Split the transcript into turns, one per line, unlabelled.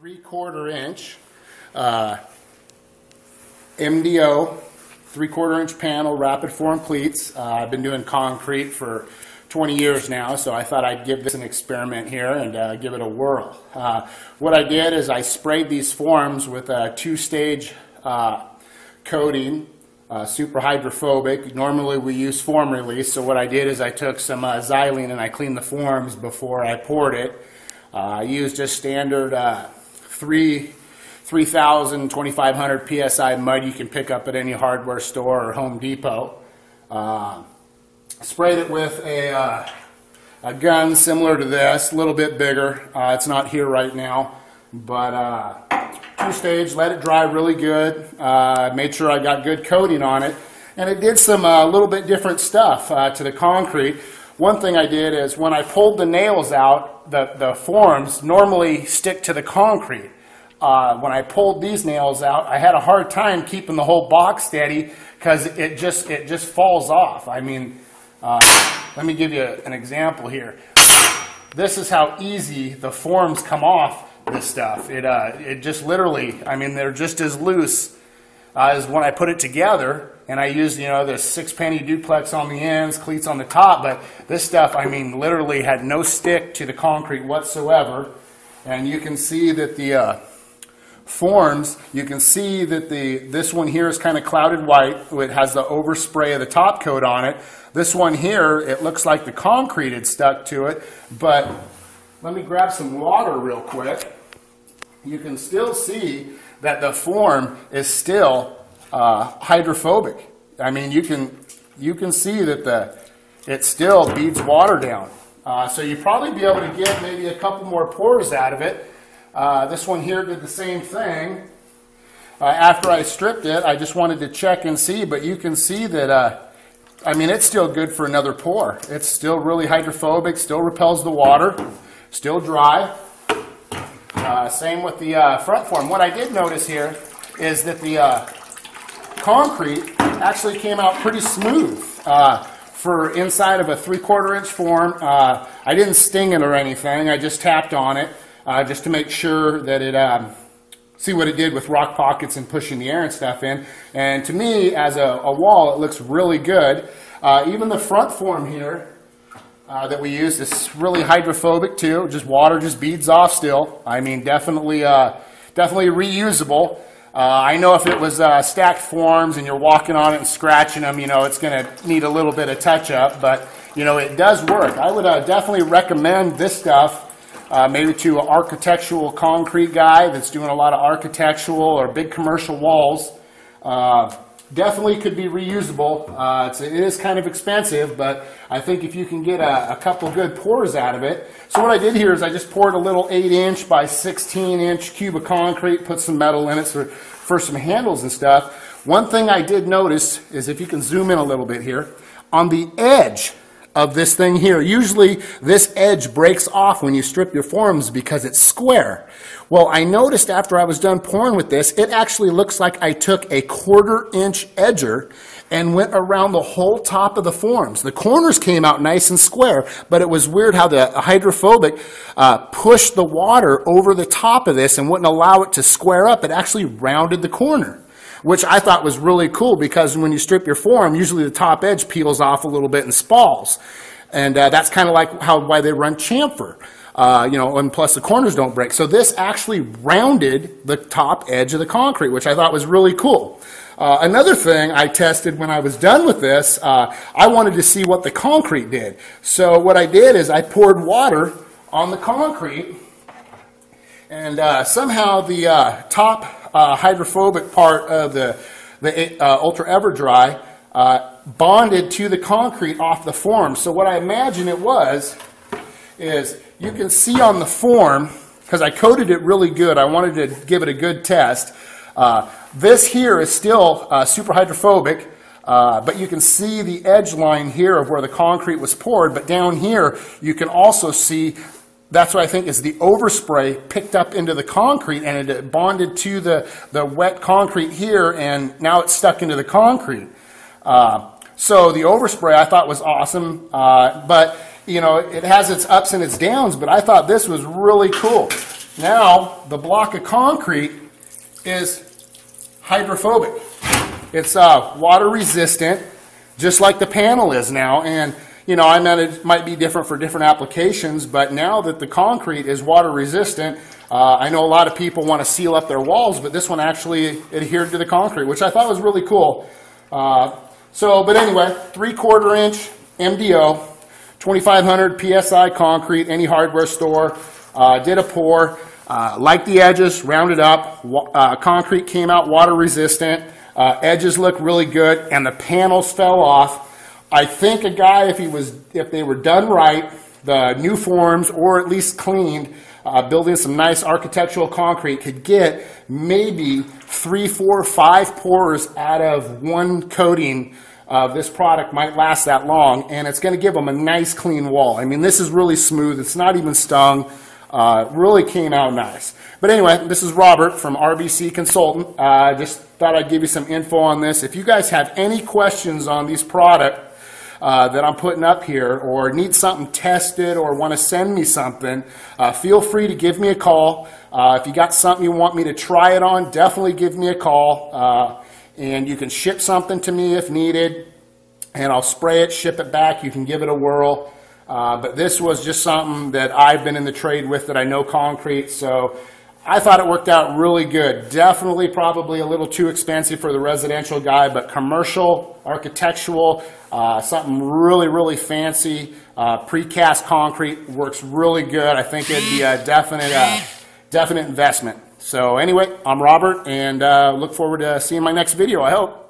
3/4 inch MDO 3/4 inch panel rapid form cleats. I've been doing concrete for 20 years now, so I thought I'd give this an experiment here and give it a whirl. What I did is I sprayed these forms with a 2-stage coating, super hydrophobic. Normally we use form release, so what I did is I took some xylene and I cleaned the forms before I poured it. I used just standard 3,000, 2,500 PSI mud you can pick up at any hardware store or Home Depot. Sprayed it with a gun similar to this, a little bit bigger. It's not here right now, but 2-stage, let it dry really good. Made sure I got good coating on it, and it did some little bit different stuff to the concrete. One thing I did is when I pulled the nails out, the forms normally stick to the concrete. When I pulled these nails out, I had a hard time keeping the whole box steady because it just falls off. I mean, let me give you an example here. This is how easy the forms come off this stuff. It just literally, I mean, they're just as loose as when I put it together. And I used, you know, the 6-penny duplex on the ends, cleats on the top, but this stuff, I mean, literally had no stick to the concrete whatsoever. And you can see that the forms, you can see that this one here is kind of clouded white. It has the overspray of the top coat on it. This one here, it looks like the concrete had stuck to it, but let me grab some water real quick. You can still see that the form is still hydrophobic. I mean, you can see that it still beads water down. So you'd probably be able to get maybe a couple more pours out of it. This one here did the same thing. After I stripped it, I just wanted to check and see, but you can see that, I mean, it's still good for another pour. It's still really hydrophobic, still repels the water, still dry. Same with the front form. What I did notice here is that the concrete actually came out pretty smooth for inside of a 3/4 inch form. I didn't sting it or anything. I just tapped on it just to make sure that it, see what it did with rock pockets and pushing the air and stuff in. And to me, as a wall, it looks really good. Even the front form here that we use is really hydrophobic too. Just water just beads off still. I mean, definitely reusable. I know if it was stacked forms and you're walking on it and scratching them, you know, it's going to need a little bit of touch-up, but, you know, it does work. I would definitely recommend this stuff maybe to an architectural concrete guy that's doing a lot of architectural or big commercial walls. Definitely could be reusable. It is kind of expensive, but I think if you can get a couple good pours out of it. So what I did here is I just poured a little 8-inch by 16-inch cube of concrete, put some metal in it for some handles and stuff. One thing I did notice is, if you can zoom in a little bit here, on the edge of this thing here, usually this edge breaks off when you strip your forms because it's square. Well, I noticed after I was done pouring with this, it actually looks like I took a 1/4 inch edger and went around the whole top of the forms. The corners came out nice and square, but it was weird how the hydrophobic pushed the water over the top of this and wouldn't allow it to square up. It actually rounded the corner, which I thought was really cool, because when you strip your form, usually the top edge peels off a little bit and spalls. And that's kind of like why they run chamfer, you know, and plus the corners don't break. So this actually rounded the top edge of the concrete, which I thought was really cool. Another thing I tested when I was done with this, I wanted to see what the concrete did. So what I did is I poured water on the concrete, and somehow the top hydrophobic part of the ultra-ever-dry bonded to the concrete off the form. So what I imagine it was is, you can see on the form, because I coated it really good, I wanted to give it a good test. This here is still super hydrophobic, but you can see the edge line here of where the concrete was poured, but down here you can also see, that's what I think is the overspray picked up into the concrete, and it bonded to the wet concrete here, and now it's stuck into the concrete. So the overspray I thought was awesome, but you know, it has its ups and its downs, but I thought this was really cool. now the block of concrete is hydrophobic. It's water resistant, just like the panel is now. And you know, I meant it might be different for different applications, but now that the concrete is water resistant, I know a lot of people want to seal up their walls, but this one actually adhered to the concrete, which I thought was really cool. But anyway, 3/4 inch MDO, 2,500 PSI concrete, any hardware store. Did a pour, like the edges, rounded up. Concrete came out water resistant. Edges look really good, and the panels fell off. I think a guy, if they were done right, the new forms or at least cleaned, building some nice architectural concrete, could get maybe 3, 4, 5 pours out of one coating of this product. Might last that long, and it's going to give them a nice clean wall. I mean, this is really smooth. It's not even stung. Really came out nice. But anyway, this is Robert from RBC Consultant. Just thought I'd give you some info on this. If you guys have any questions on these products that I'm putting up here, or need something tested, or want to send me something, feel free to give me a call. If you got something you want me to try it on, definitely give me a call. And you can ship something to me if needed, and I'll spray it, ship it back. You can give it a whirl. But this was just something that I've been in the trade with, that I know concrete, so I thought it worked out really good. Definitely probably a little too expensive for the residential guy, but commercial, architectural, something really, really fancy. Precast concrete works really good. I think it'd be a definite investment. So anyway, I'm Robert, and look forward to seeing my next video, I hope.